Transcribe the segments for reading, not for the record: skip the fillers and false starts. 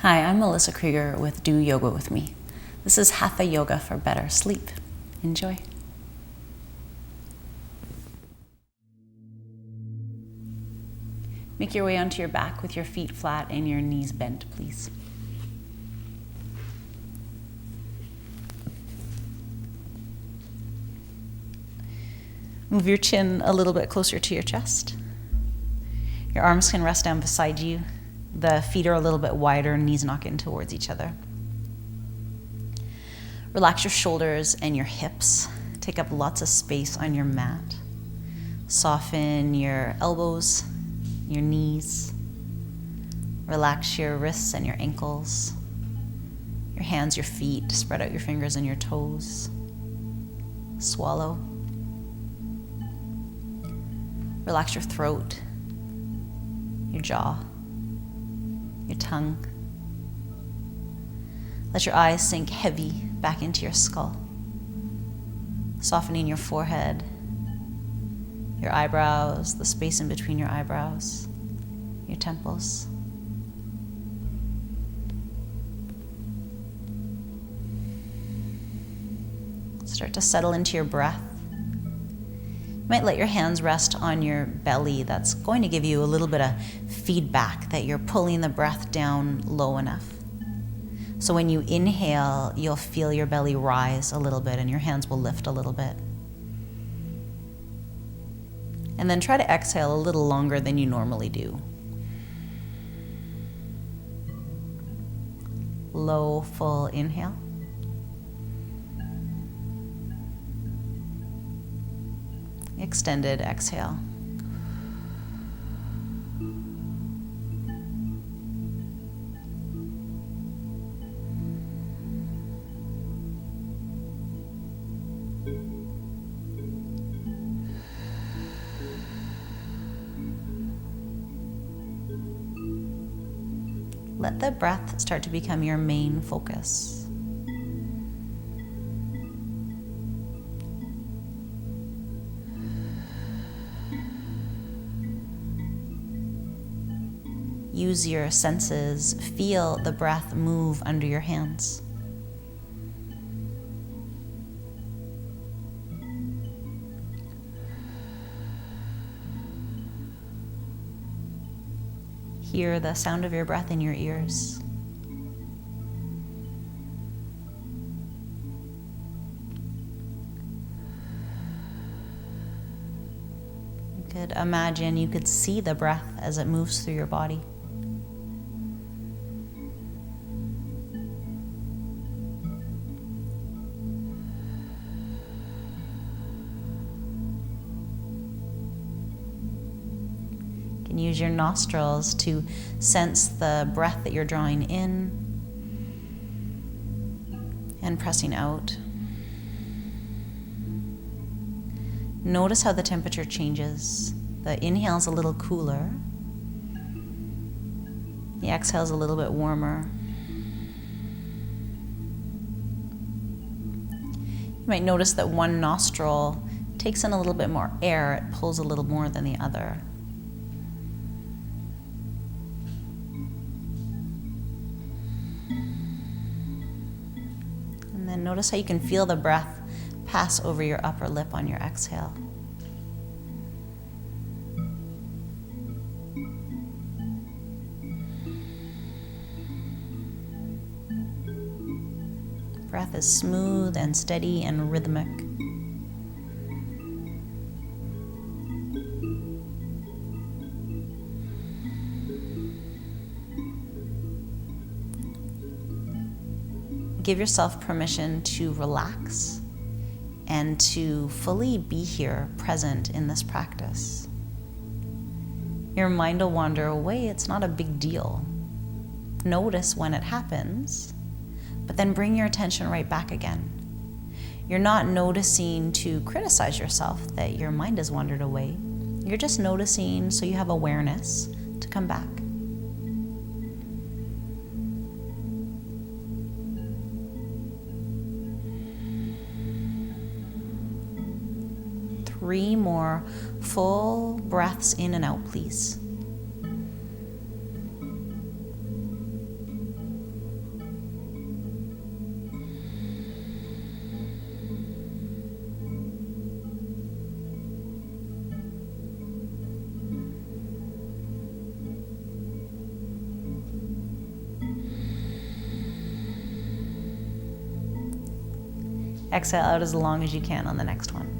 Hi, I'm Melissa Krieger with Do Yoga With Me. This is Hatha Yoga for better sleep. Enjoy. Make your way onto your back with your feet flat and your knees bent, please. Move your chin a little bit closer to your chest. Your arms can rest down beside you. The feet are a little bit wider, knees not getting towards each other. Relax your shoulders and your hips. Take up lots of space on your mat. Soften your elbows, your knees. Relax your wrists and your ankles. Your hands, your feet. Spread out your fingers and your toes. Swallow. Relax your throat, your jaw, your tongue. Let your eyes sink heavy back into your skull, softening your forehead, your eyebrows, the space in between your eyebrows, your temples. Start to settle into your breath. You might let your hands rest on your belly. That's going to give you a little bit of feedback that you're pulling the breath down low enough. So when you inhale, you'll feel your belly rise a little bit and your hands will lift a little bit. And then try to exhale a little longer than you normally do. Low, full inhale. Extended exhale. Let the breath start to become your main focus. Use your senses. Feel the breath move under your hands. Hear the sound of your breath in your ears. You could imagine you could see the breath as it moves through your body. Use your nostrils to sense the breath that you're drawing in and pressing out. Notice how the temperature changes. The inhale is a little cooler. The exhale is a little bit warmer. You might notice that one nostril takes in a little bit more air. It pulls a little more than the other. And notice how you can feel the breath pass over your upper lip on your exhale. Breath is smooth and steady and rhythmic. Give yourself permission to relax and to fully be here, present in this practice. Your mind will wander away. It's not a big deal. Notice when it happens, but then bring your attention right back again. You're not noticing to criticize yourself that your mind has wandered away. You're just noticing so you have awareness to come back. Three more full breaths in and out, please. Exhale out as long as you can on the next one.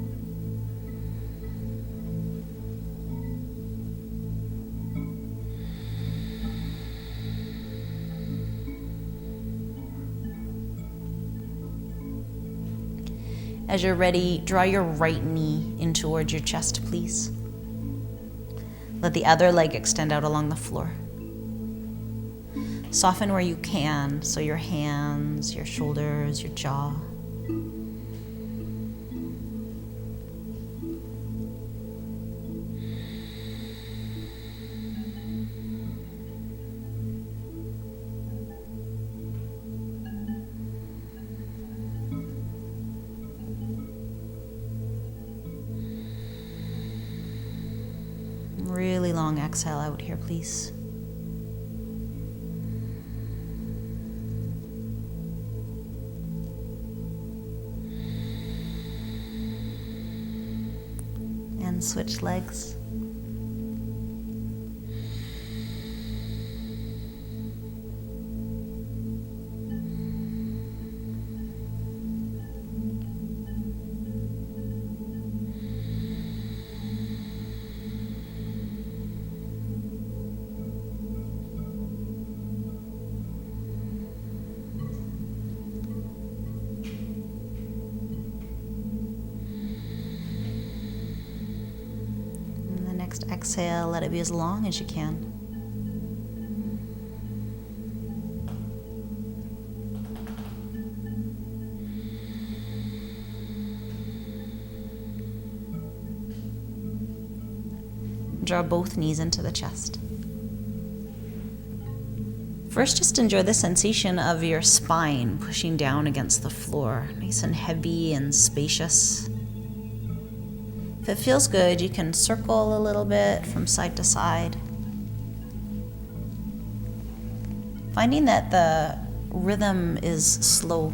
As you're ready, draw your right knee in towards your chest, please. Let the other leg extend out along the floor. Soften where you can, so your hands, your shoulders, your jaw. Really long exhale out here, please. And switch legs. Next exhale, let it be as long as you can. Draw both knees into the chest. First, just enjoy the sensation of your spine pushing down against the floor, nice and heavy and spacious. If it feels good, you can circle a little bit from side to side. Finding that the rhythm is slow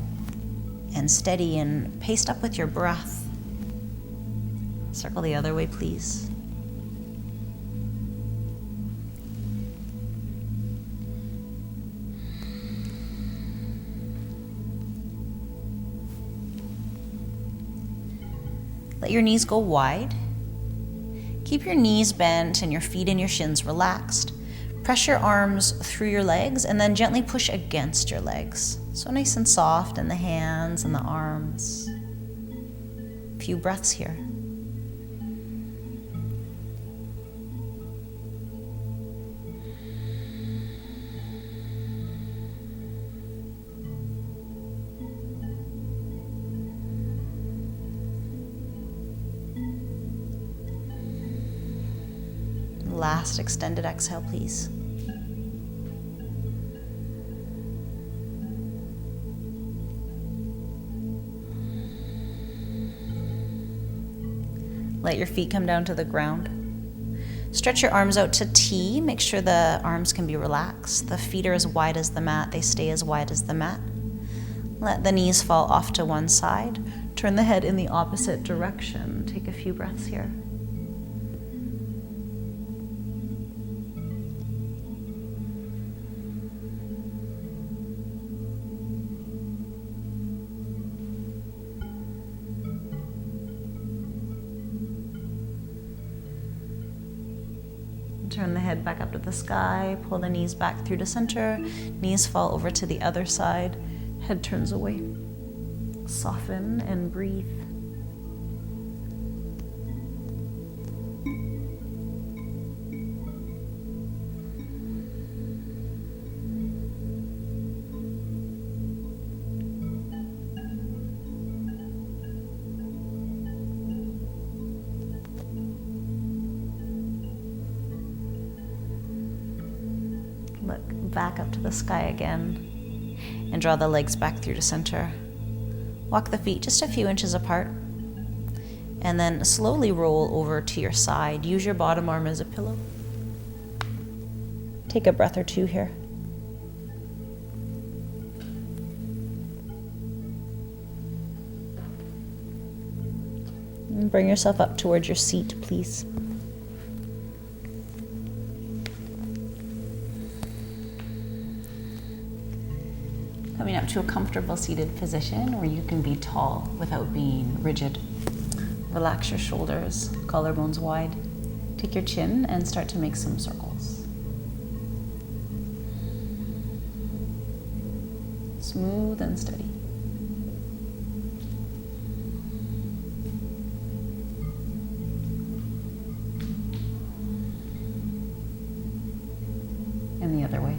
and steady and paced up with your breath. Circle the other way, please. Let your knees go wide. Keep your knees bent and your feet and your shins relaxed. Press your arms through your legs and then gently push against your legs. So nice and soft in the hands and the arms. A few breaths here. Last extended exhale, please. Let your feet come down to the ground. Stretch your arms out to T. Make sure the arms can be relaxed. The feet are as wide as the mat. They stay as wide as the mat. Let the knees fall off to one side. Turn the head in the opposite direction. Take a few breaths here. Turn the head back up to the sky, pull the knees back through to center, knees fall over to the other side, head turns away. Soften and breathe. Look back up to the sky again and draw the legs back through to center. Walk the feet just a few inches apart and then slowly roll over to your side. Use your bottom arm as a pillow. Take a breath or two here. And bring yourself up towards your seat, please. Coming up to a comfortable seated position where you can be tall without being rigid. Relax your shoulders, collarbones wide. Take your chin and start to make some circles. Smooth and steady. And the other way.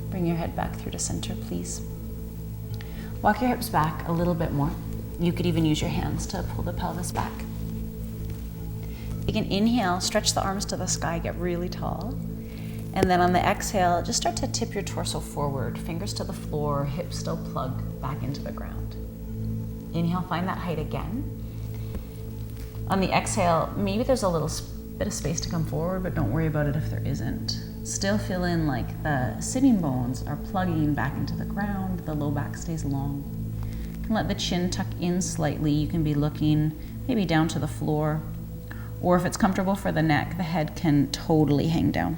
Bring your head back through to center, please. Walk your hips back a little bit more. You could even use your hands to pull the pelvis back. Take an inhale, stretch the arms to the sky, get really tall. And then on the exhale, just start to tip your torso forward, fingers to the floor, hips still plug back into the ground. Inhale, find that height again. On the exhale, maybe there's a little bit of space to come forward, but don't worry about it if there isn't. Still feel in like the sitting bones are plugging back into the ground, the low back stays long. You can let the chin tuck in slightly. You can be looking maybe down to the floor, or if it's comfortable for the neck, the head can totally hang down.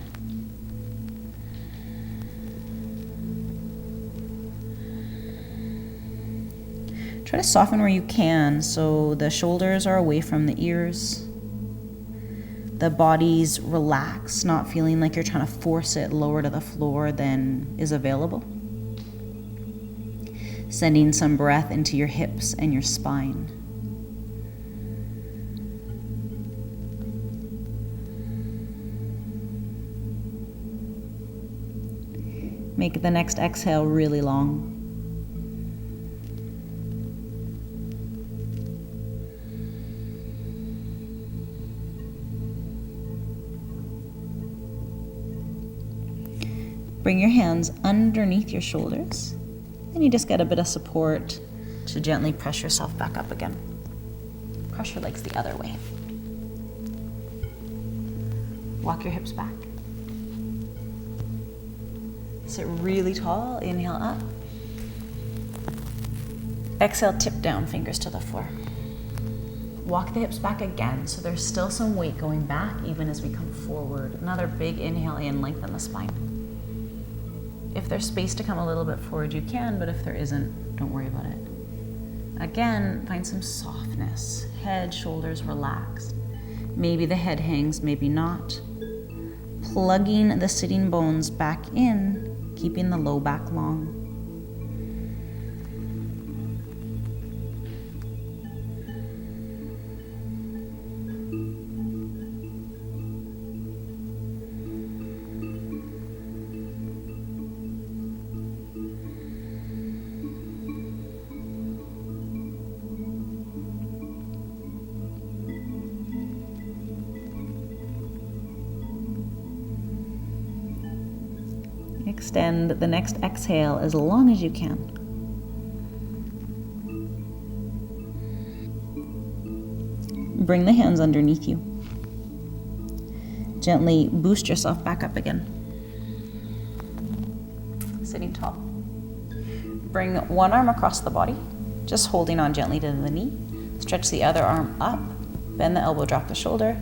Try to soften where you can so the shoulders are away from the ears. The body's relaxed, not feeling like you're trying to force it lower to the floor than is available. Sending some breath into your hips and your spine. Make the next exhale really long. Bring your hands underneath your shoulders, and you just get a bit of support to gently press yourself back up again. Cross your legs the other way. Walk your hips back. Sit really tall, inhale up. Exhale, tip down, fingers to the floor. Walk the hips back again, so there's still some weight going back even as we come forward. Another big inhale in, lengthen the spine. If there's space to come a little bit forward, you can, but if there isn't, don't worry about it. Again, find some softness. Head, shoulders relaxed. Maybe the head hangs, maybe not. Plugging the sitting bones back in, keeping the low back long. Extend the next exhale as long as you can. Bring the hands underneath you. Gently boost yourself back up again. Sitting tall. Bring one arm across the body, just holding on gently to the knee. Stretch the other arm up, bend the elbow, drop the shoulder.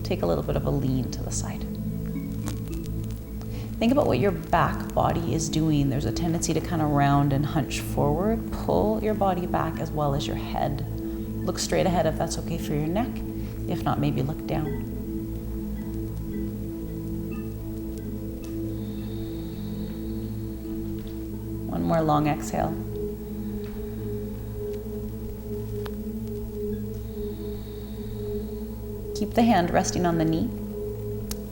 Take a little bit of a lean to the side. Think about what your back body is doing. There's a tendency to kind of round and hunch forward. Pull your body back as well as your head. Look straight ahead if that's okay for your neck. If not, maybe look down. One more long exhale. Keep the hand resting on the knee.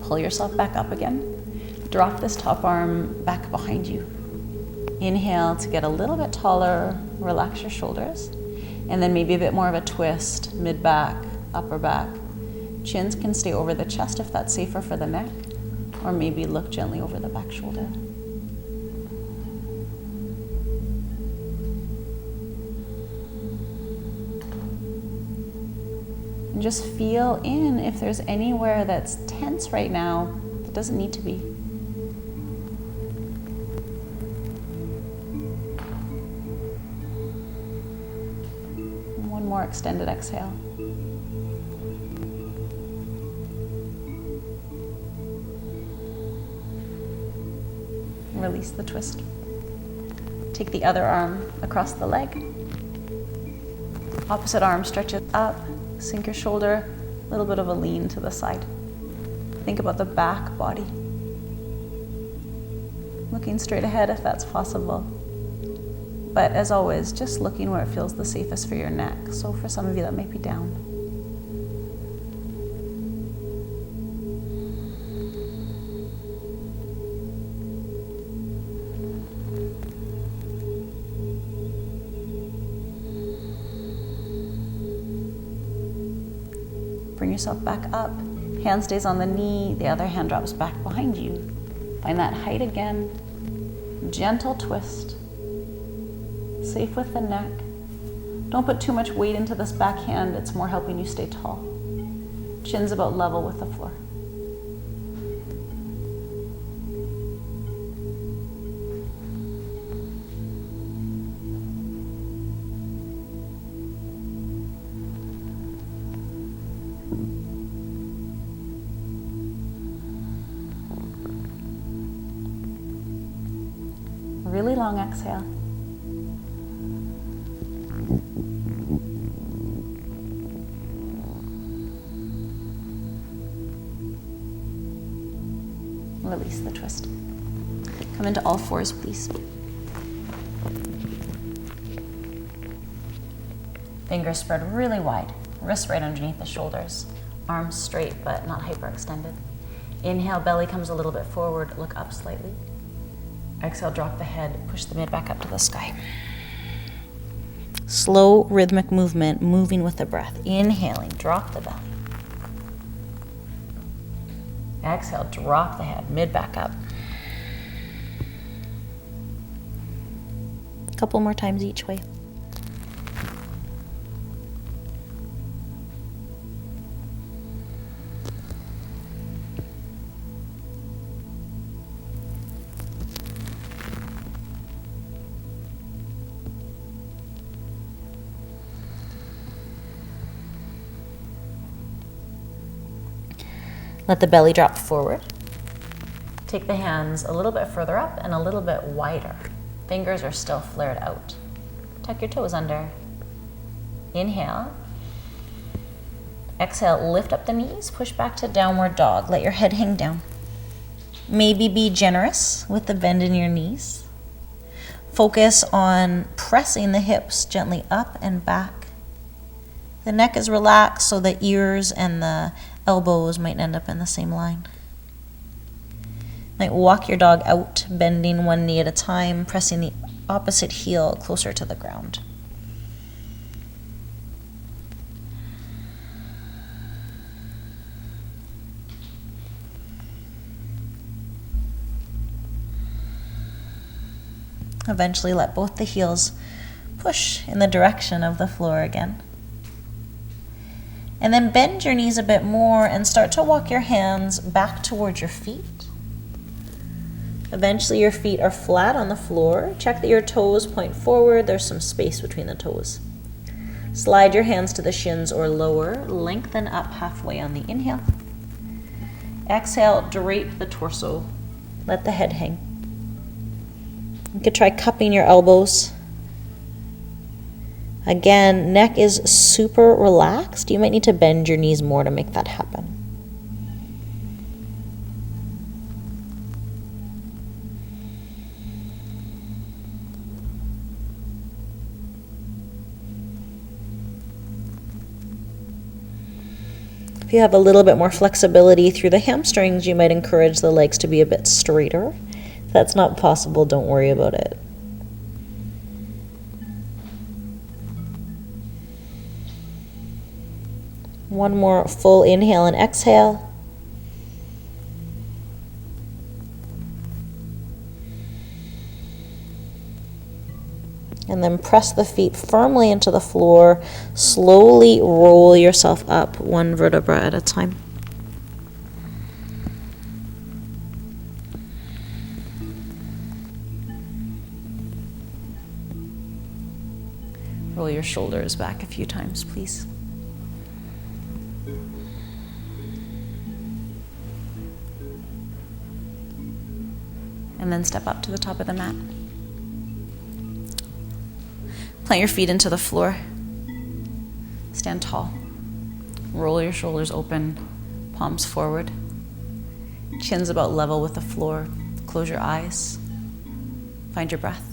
Pull yourself back up again. Drop this top arm back behind you. Inhale to get a little bit taller, relax your shoulders, and then maybe a bit more of a twist, mid-back, upper back. Chins can stay over the chest if that's safer for the neck, or maybe look gently over the back shoulder. And just feel in if there's anywhere that's tense right now that doesn't need to be. extended exhale. Release the twist. Take the other arm across the leg. Opposite arm stretches up. Sink your shoulder, a little bit of a lean to the side. Think about the back body. Looking straight ahead if that's possible. But as always, just looking where it feels the safest for your neck. So for some of you that might be down. Bring yourself back up. Hand stays on the knee, the other hand drops back behind you. Find that height again. Gentle twist. Safe with the neck. Don't put too much weight into this back hand, it's more helping you stay tall. Chin's about level with the floor. Really long exhale. Release the twist. Come into all fours, please. Fingers spread really wide. Wrists right underneath the shoulders. Arms straight but not hyperextended. Inhale, belly comes a little bit forward. Look up slightly. Exhale, drop the head, push the mid back up to the sky. Slow rhythmic movement, moving with the breath. Inhaling, drop the belly. Exhale, drop the head, mid back up. A couple more times each way. Let the belly drop forward. Take the hands a little bit further up and a little bit wider. Fingers are still flared out. Tuck your toes under. Inhale. Exhale, lift up the knees, push back to downward dog. Let your head hang down. Maybe be generous with the bend in your knees. Focus on pressing the hips gently up and back. The neck is relaxed so the ears and the elbows might end up in the same line. Might walk your dog out, bending one knee at a time, pressing the opposite heel closer to the ground. Eventually let both the heels push in the direction of the floor again. And then bend your knees a bit more and start to walk your hands back towards your feet. Eventually your feet are flat on the floor. Check that your toes point forward. There's some space between the toes. Slide your hands to the shins or lower. Lengthen up halfway on the inhale. Exhale, drape the torso. Let the head hang. You could try cupping your elbows. Again, neck is super relaxed. You might need to bend your knees more to make that happen. If you have a little bit more flexibility through the hamstrings, you might encourage the legs to be a bit straighter. If that's not possible, don't worry about it. One more full inhale and exhale. And then press the feet firmly into the floor. Slowly roll yourself up one vertebra at a time. Roll your shoulders back a few times, please. And then step up to the top of the mat. Plant your feet into the floor. Stand tall. Roll your shoulders open, palms forward. Chin's about level with the floor. Close your eyes. Find your breath.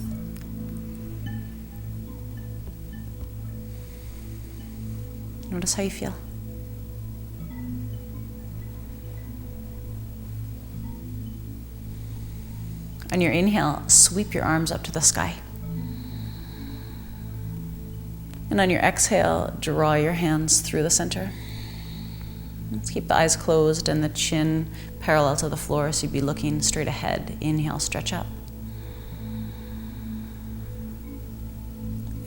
Notice how you feel. On your inhale, sweep your arms up to the sky. And on your exhale, draw your hands through the center. Let's keep the eyes closed and the chin parallel to the floor, so you'd be looking straight ahead. Inhale, stretch up.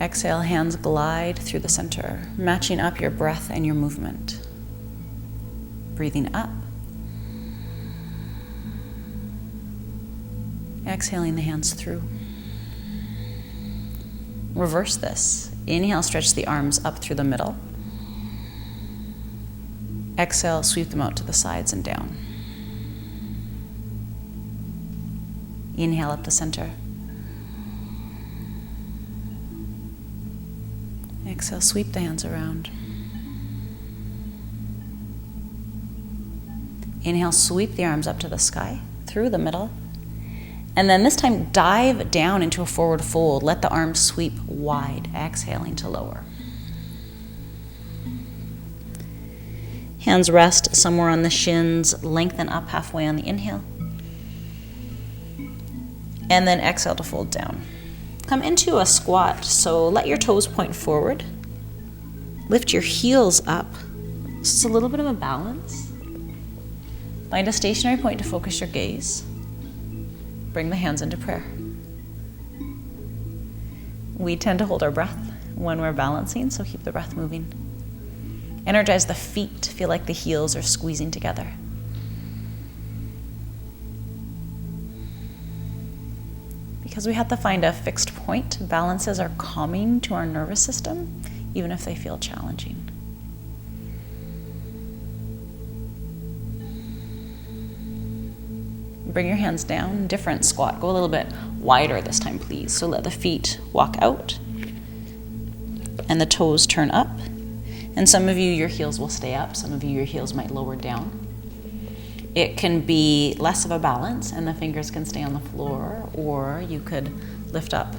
Exhale, hands glide through the center, matching up your breath and your movement. Breathing up. Exhaling the hands through. Reverse this. Inhale, stretch the arms up through the middle. Exhale, sweep them out to the sides and down. Inhale up the center. Exhale, sweep the hands around. Inhale, sweep the arms up to the sky, through the middle. And then this time, dive down into a forward fold. Let the arms sweep wide, exhaling to lower. Hands rest somewhere on the shins. Lengthen up halfway on the inhale. And then exhale to fold down. Come into a squat, so let your toes point forward. Lift your heels up. So it's a little bit of a balance. Find a stationary point to focus your gaze. Bring the hands into prayer. We tend to hold our breath when we're balancing, so keep the breath moving. Energize the feet. Feel like the heels are squeezing together. Because we have to find a fixed point, balances are calming to our nervous system, even if they feel challenging. Bring your hands down, different squat. Go a little bit wider this time, please. So let the feet walk out and the toes turn up. And some of you, your heels will stay up. Some of you, your heels might lower down. It can be less of a balance and the fingers can stay on the floor, or you could lift up,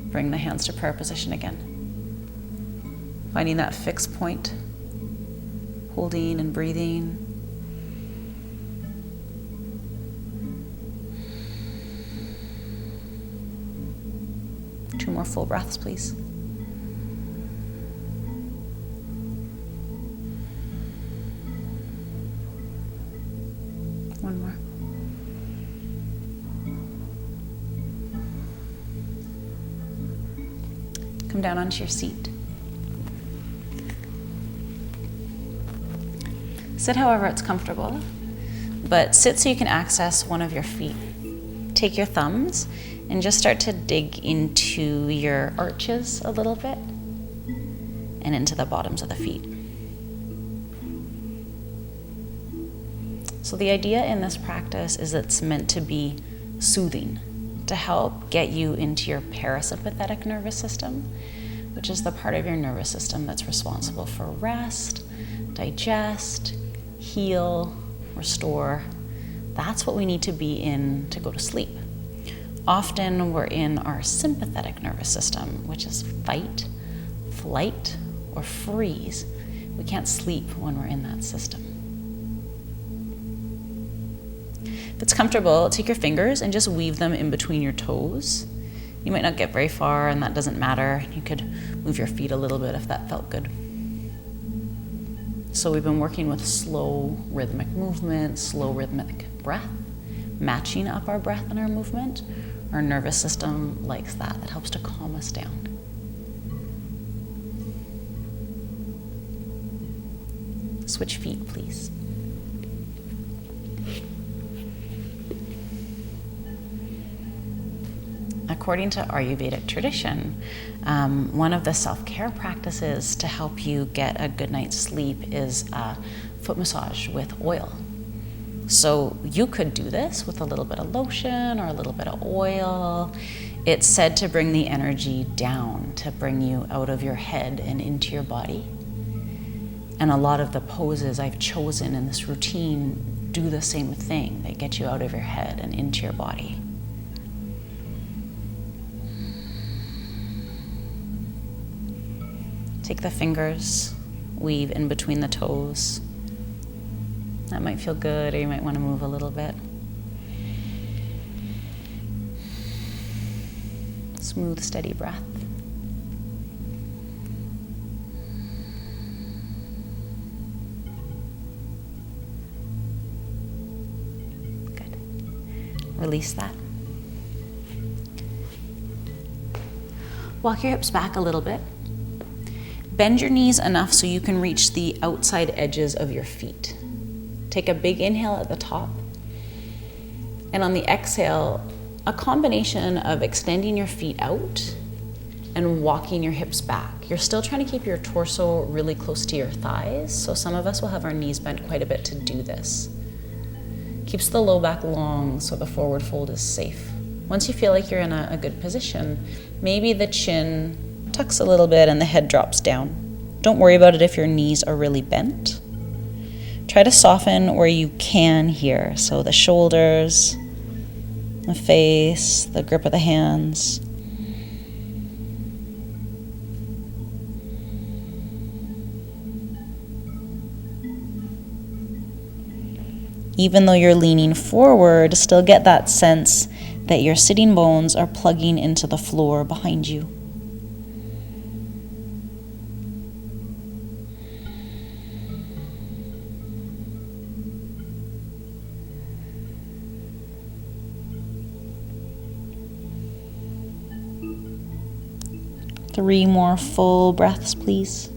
bring the hands to prayer position again. Finding that fixed point, holding and breathing. Two more full breaths, please. One more. Come down onto your seat. Sit however it's comfortable, but sit so you can access one of your feet. Take your thumbs and just start to dig into your arches a little bit and into the bottoms of the feet. So the idea in this practice is it's meant to be soothing, to help get you into your parasympathetic nervous system, which is the part of your nervous system that's responsible for rest, digest, heal, restore. That's what we need to be in to go to sleep. Often we're in our sympathetic nervous system, which is fight, flight, or freeze. We can't sleep when we're in that system. If it's comfortable, take your fingers and just weave them in between your toes. You might not get very far, and that doesn't matter. You could move your feet a little bit if that felt good. So we've been working with slow rhythmic movement, slow rhythmic breath, matching up our breath and our movement. Our nervous system likes that. That helps to calm us down. Switch feet, please. A according to Ayurvedic tradition, one of the self-care practices to help you get a good night's sleep is a foot massage with oil. So you could do this with a little bit of lotion or a little bit of oil. It's said to bring the energy down, to bring you out of your head and into your body. And a lot of the poses I've chosen in this routine do the same thing. They get you out of your head and into your body. Take the fingers, weave in between the toes. That might feel good, or you might want to move a little bit. Smooth, steady breath. Good. Release that. Walk your hips back a little bit. Bend your knees enough so you can reach the outside edges of your feet. Take a big inhale at the top. And on the exhale, a combination of extending your feet out and walking your hips back. You're still trying to keep your torso really close to your thighs, so some of us will have our knees bent quite a bit to do this. Keeps the low back long so the forward fold is safe. Once you feel like you're in a good position, maybe the chin tucks a little bit and the head drops down. Don't worry about it if your knees are really bent. Try to soften where you can here, so the shoulders, the face, the grip of the hands. Even though you're leaning forward, still get that sense that your sitting bones are plugging into the floor behind you. Three more full breaths, please.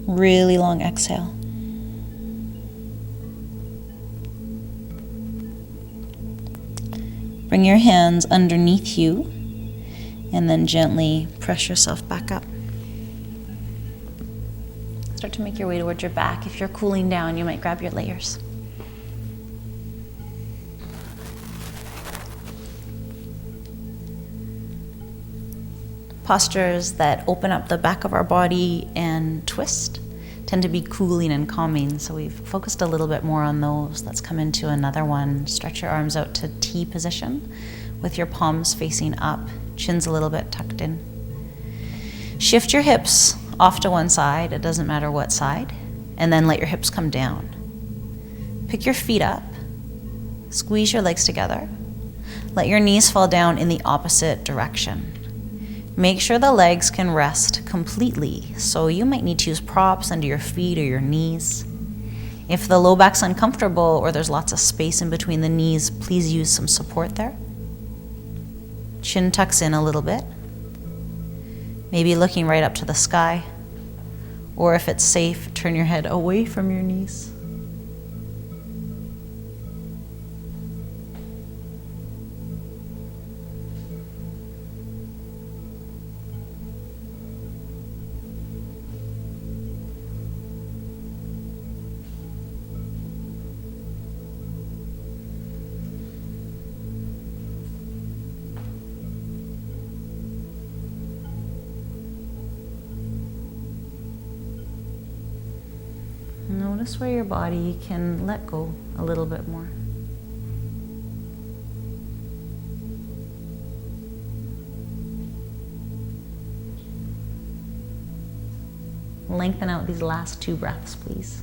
Really long exhale. Bring your hands underneath you and then gently press yourself back up. Start to make your way towards your back. If you're cooling down, you might grab your layers. Postures that open up the back of our body and twist tend to be cooling and calming, so we've focused a little bit more on those. Let's come into another one. Stretch your arms out to T position with your palms facing up, chin's a little bit tucked in. Shift your hips off to one side, it doesn't matter what side, and then let your hips come down. Pick your feet up, squeeze your legs together. Let your knees fall down in the opposite direction. Make sure the legs can rest completely, so you might need to use props under your feet or your knees. If the low back's uncomfortable or there's lots of space in between the knees, please use some support there. Chin tucks in a little bit. Maybe looking right up to the sky. Or if it's safe, turn your head away from your knees. Notice where your body can let go a little bit more. Lengthen out these last 2 breaths, please.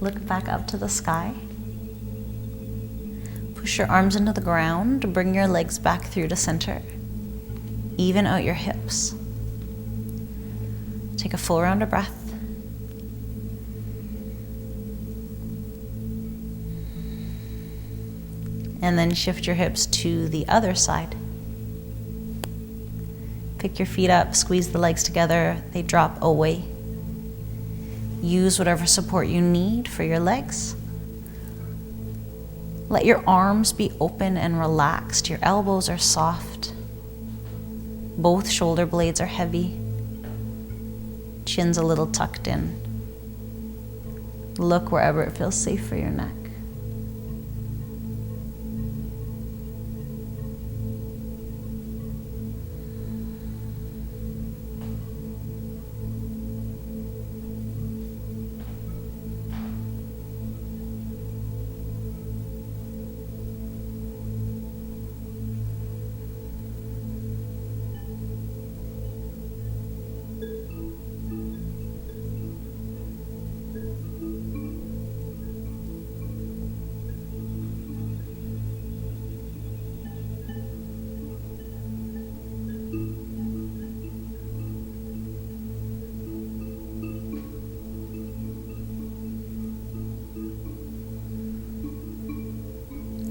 Look back up to the sky. Push your arms into the ground. Bring your legs back through to center. Even out your hips. Take a full round of breath. And then shift your hips to the other side. Pick your feet up, squeeze the legs together, they drop away. Use whatever support you need for your legs. Let your arms be open and relaxed. Your elbows are soft. Both shoulder blades are heavy. Chin's a little tucked in. Look wherever it feels safe for your neck.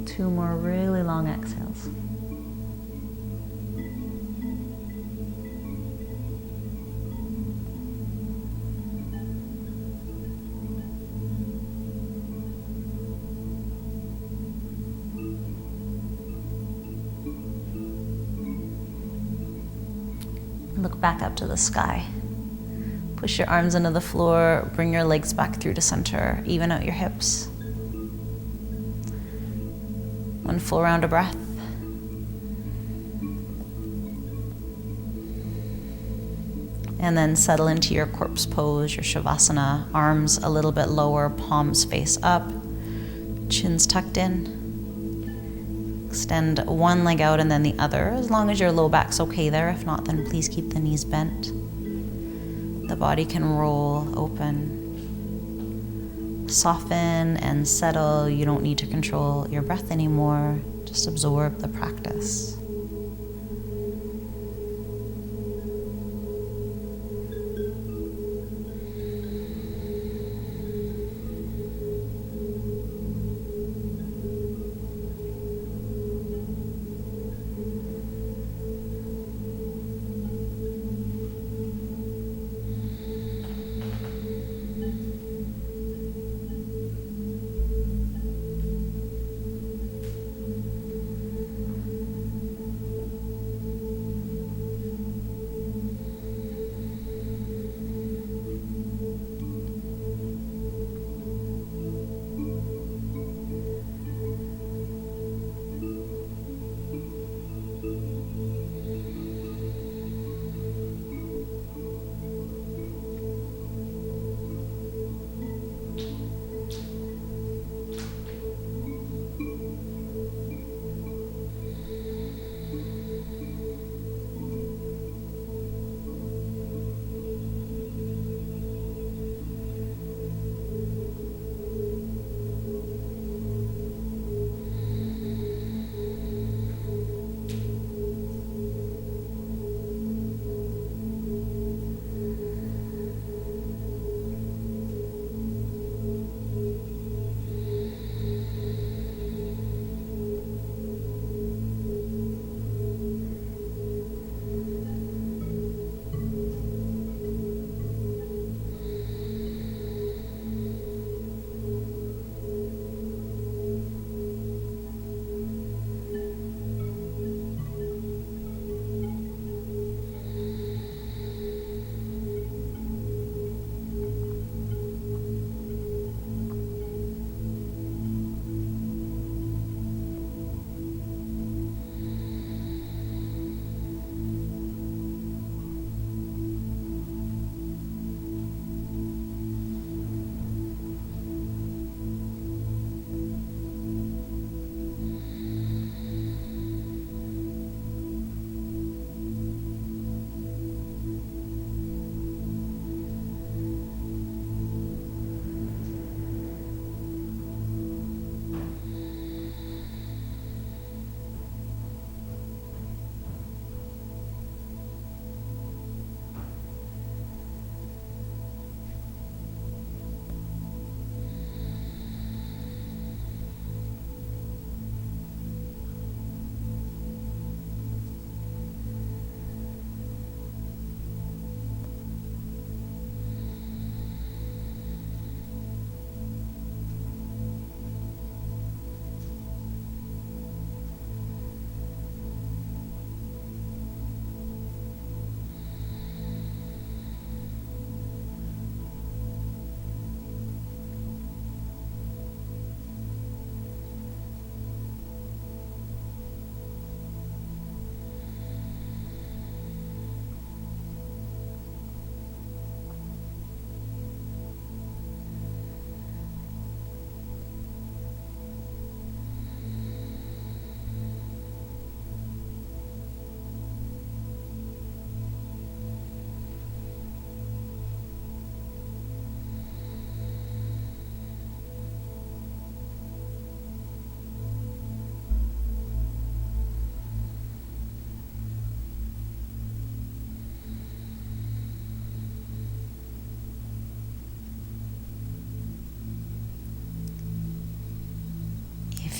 Two more really long exhales. Look back up to the sky. Push your arms into the floor, bring your legs back through to center, even out your hips. One full round of breath. And then settle into your corpse pose, your Savasana, arms a little bit lower, palms face up, chin's tucked in. Extend one leg out and then the other, as long as your low back's okay there. If not, then please keep the knees bent. The body can roll open. Soften and settle. You don't need to control your breath anymore. Just absorb the practice.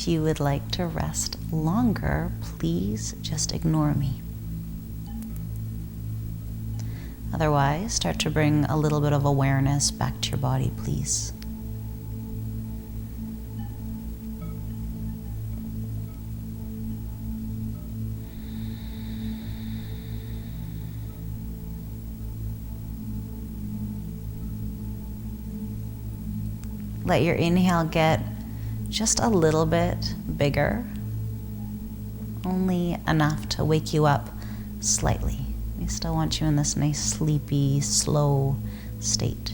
If you would like to rest longer, please just ignore me. Otherwise, start to bring a little bit of awareness back to your body, please. Let your inhale get just a little bit bigger, only enough to wake you up slightly. We still want you in this nice, sleepy, slow state.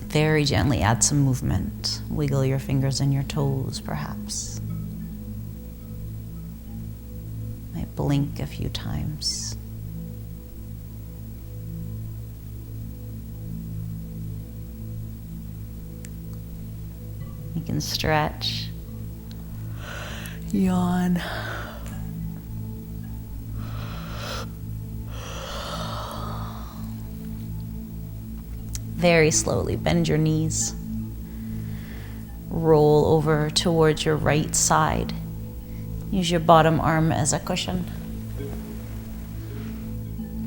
Very gently add some movement. Wiggle your fingers and your toes, perhaps. Might blink a few times. You can stretch, yawn. Very slowly bend your knees. Roll over towards your right side. Use your bottom arm as a cushion.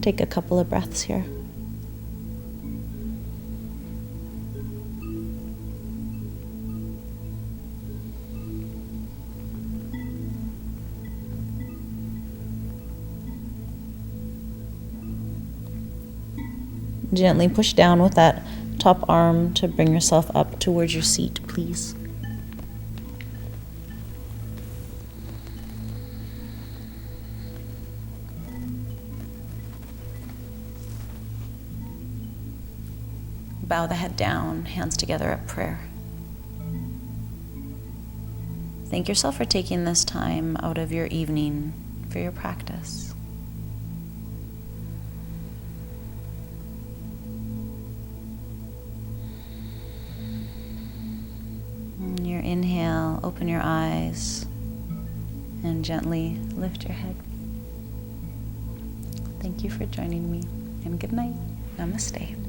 Take a couple of breaths here. Gently push down with that top arm to bring yourself up towards your seat, please. Bow the head down, hands together at prayer. Thank yourself for taking this time out of your evening for your practice. On your inhale, open your eyes and gently lift your head. Thank you for joining me, and good night. Namaste.